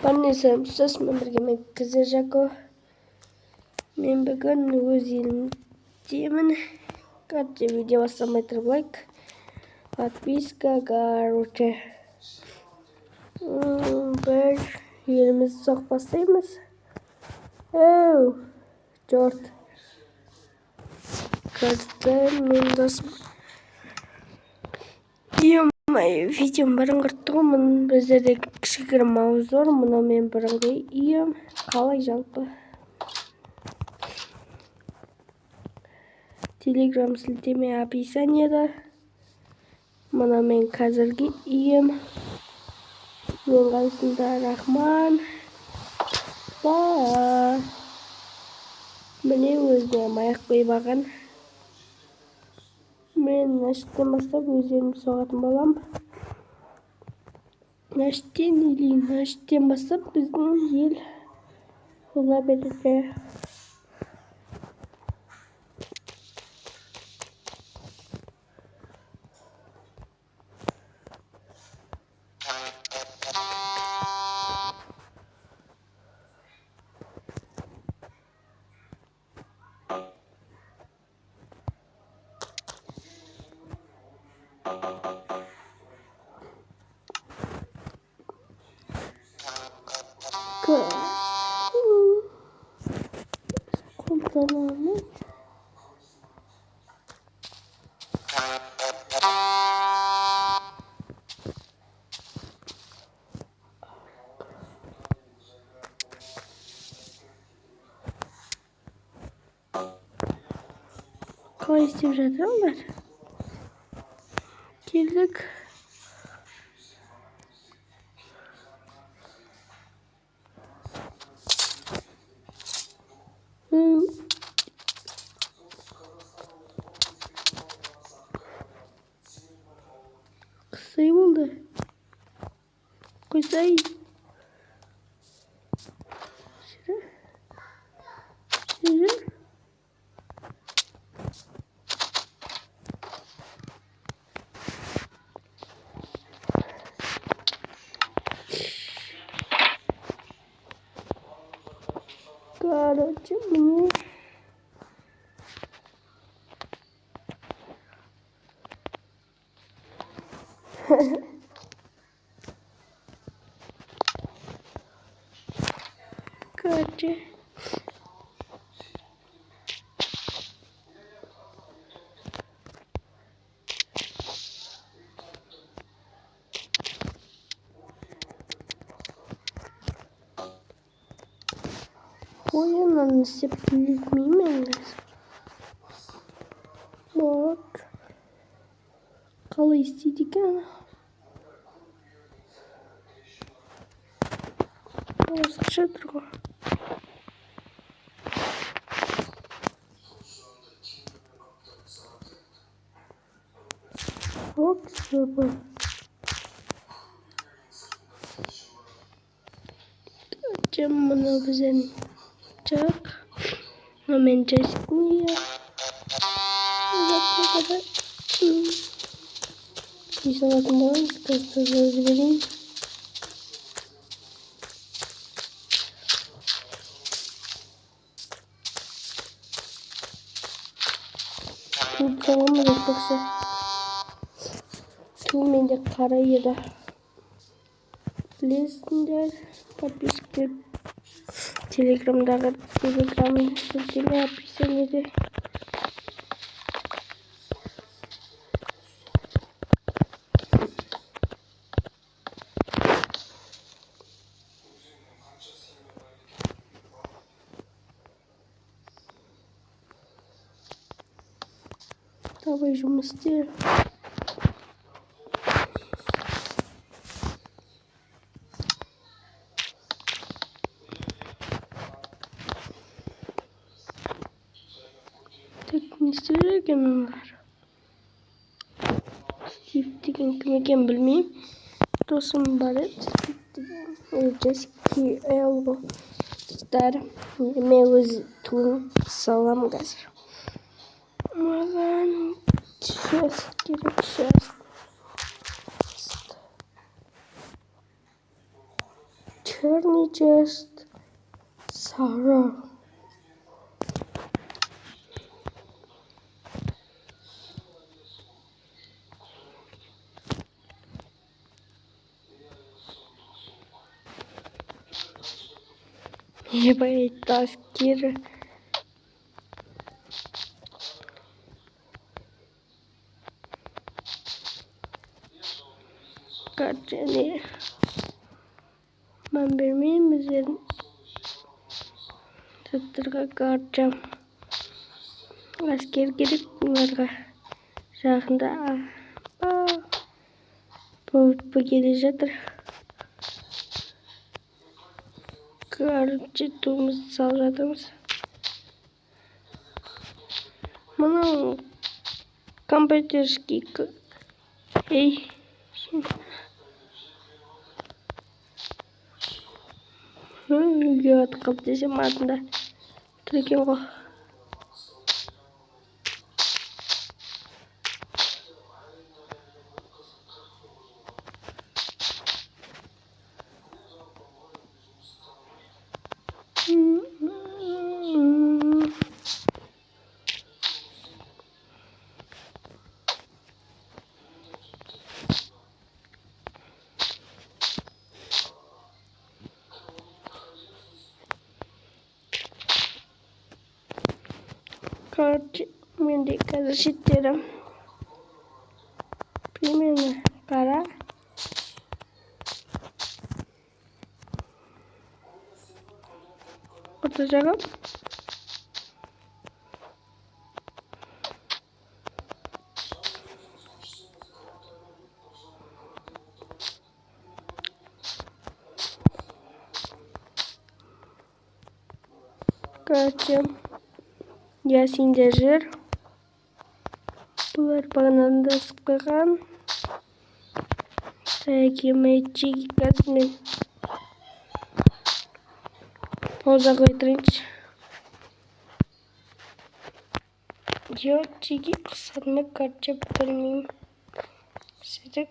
Barnesa siz birga men Kizzer Jako. Men bugun o'z elimdeman. Qancha video bossamay turib like, подписка, короче. Bir yerimizni uzoq boslaymiz. To'rt. Qirqdan men do'st. Videom birinqirtdim. Bizda kichkina mavzu, buni men birinqi qalay жалпы. Telegram siltama описаниеда. Mana men hozirgi uyim. Yo'llanishda rahmat. Meni o'zim oyoq qo'yib olgan. Men nashdan boshlab o'zim soatim bo'lam. Nashdan boshlab bizning yil uxlab beradi. Kontrolümü kolay isteyeceğim. Girdik. Kısa oldu. Kısa. Şöyle. Короче, мне короче oyundan seplik miyim? Bak. Kalay istedik ama. Sıkışa durma. Hop sıvı. Açacağım bunu bize çak. Hemen çeşitliye. Uzakta kadar. Bir sonrakım var. Kastırı vereyim. Tamam mı yoksa? Tüm bence karayı da. Bilesizler. Подписка. Telegram'da silteme yapışsınlar. Давай жұмысты. Ne isteyeceğim onlar? Steve деген kim ekan bilmayim. Dostum var. Jessica Elbo. Star. Men o'z tuğum salam gazir. Malan Jessica. черный chest, sorrow. Ебать, таскир. Kaçını ben bilmeyeyim misin? Tutturga kaçacağım. Asker gelip bunlarga жақында болып келе жатыр. Короче, туымызды салып жатырмыз. Мынау компьютерский ей үйге атып қалды десем артында тұр екен ғой. Короче, менде қазір шеттерім примерно қара. Орта жағы короче, Ясинде жыр. Бұлар бағанан да ысып қойған. Мәйтчиге қазір мен пауза қойдырайыншы. Чиги ұқсады ма, короче, білмеймін. Сөйтіп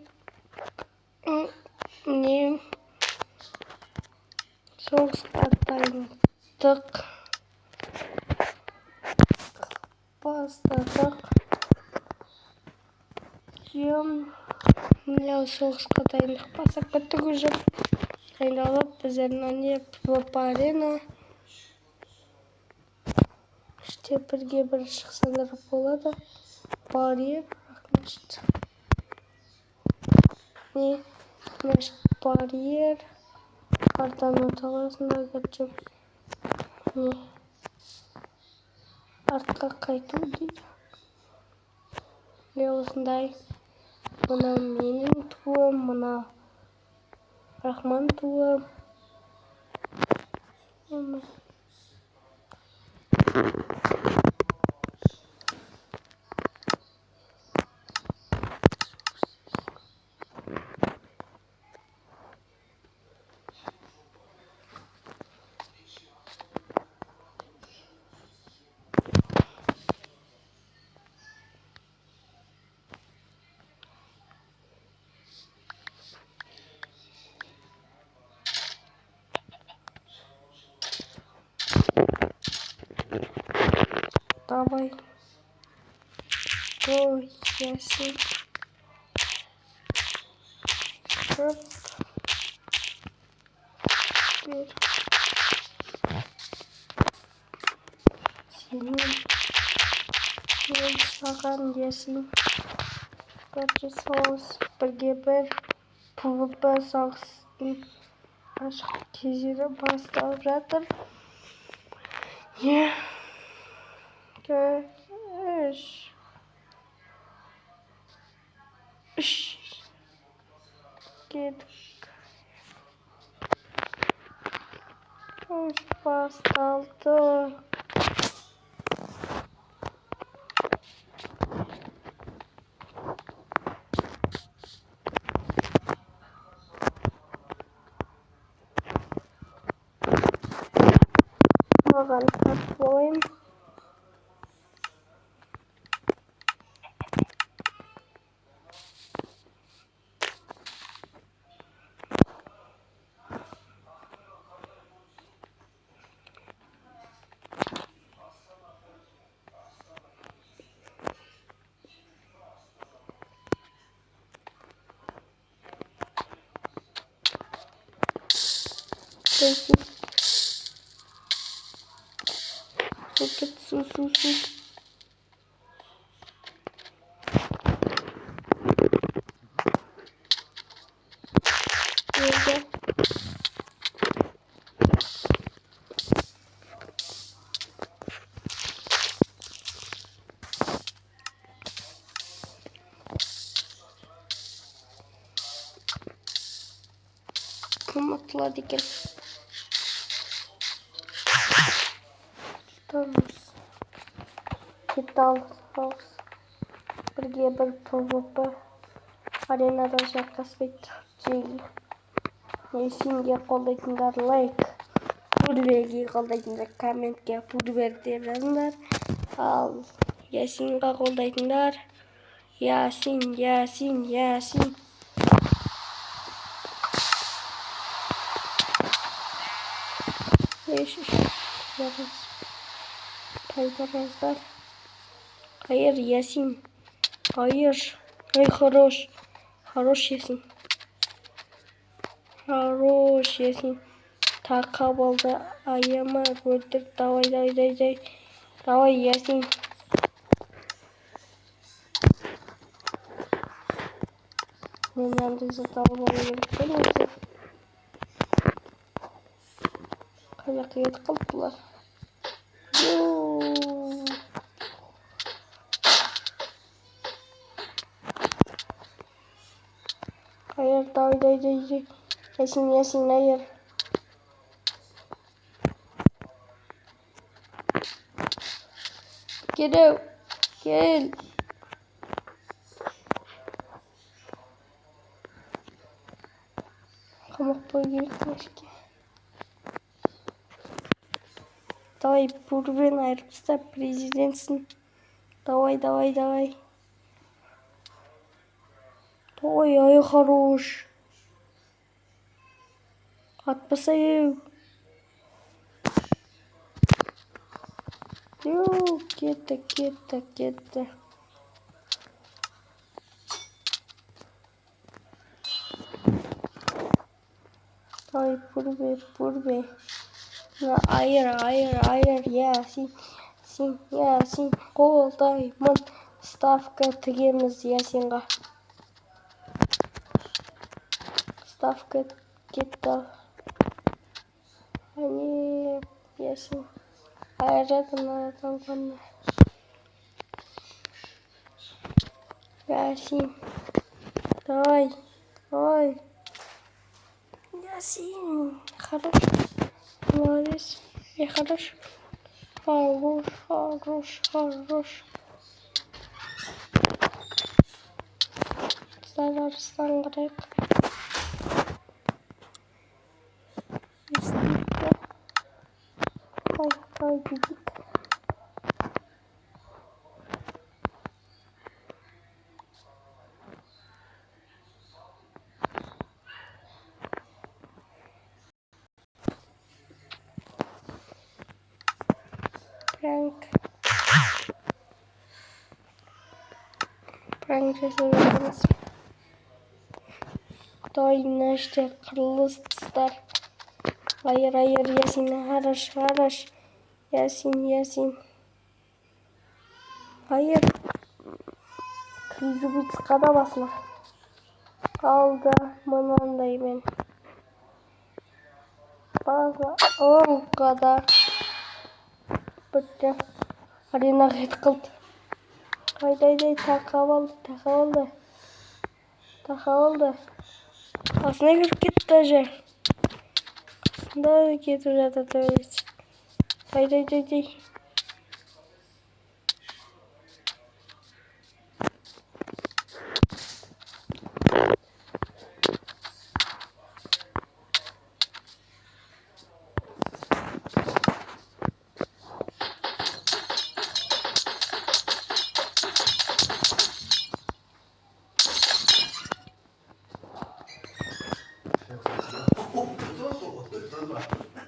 не соғысқа дайындық бастадық. Мынау соғысқа дайындық бастап кеттік уже. Дайындалып, біздердің не арена. İşte bir şıksalar болады. Барьер, значит. Не, значит, барьер. Картаны таласында geçeceğim. Не. Артқа қайту дейді. Осындай. Мына менің туым, мына Рахман туым. Давай. Ой, ясен. Хоп. Теперь. Синим. Саған ясен. Короче, соғыс бірге бір PvP соғыстың ашық кезері басталып жатыр. Кетік. Басталды. Маған тартып болайым. Yasin. Su. Nerede? Atladı gel. Tamam. Kita harus pergi PvP arena Kasvet Yasin'ге қолдайтындар лайк, Пурвеге қолдайтындар комментке Пурвер деп жазыңдар. Ал Ясинға қолдайтындар Ясин. Пайдараздар. Hayır Yasin. Hayır. Ай, хорош. Хорош Ясин. Хорош Ясин. Тақап алды. Аяма өлтір. Давай. Давай Ясин. Мен андайсы тауып алу керек пе? Қай жаққа кетіп қалды бұлар? Hayır, давай. Ясин, hayır. Gel. Kamak boyu gerekmiş ki. Давай, Пурвен айырылса президентсің. Давай. Ой, ай, хорош. Атпасай. Кетті. Давай, Пурве. Айыр, Ясин, қолдаймын. Ставка тігеміз Ясинға. Ставка кетті. Әне, Ясин. Айырады. Ясин. Давай. Ясин. Хорош. Молодец. И хорош. Старарыстан қарайық. Ай, дедік. Пранк жасаймыз. Тойына іште қырылыстар. Айыр, Ясин, хорош. Ясин. Айыр. Кризубиц қада басына. Алды мынандай мен. База қада. Бітті. Арена ғет қылды. Ай, тақап алды. Асына кіріп кетті даже. Асында кетіп жатыр төбелес. Ай.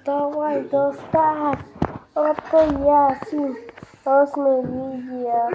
Давай, достар. Это Ясин. Осмый видео.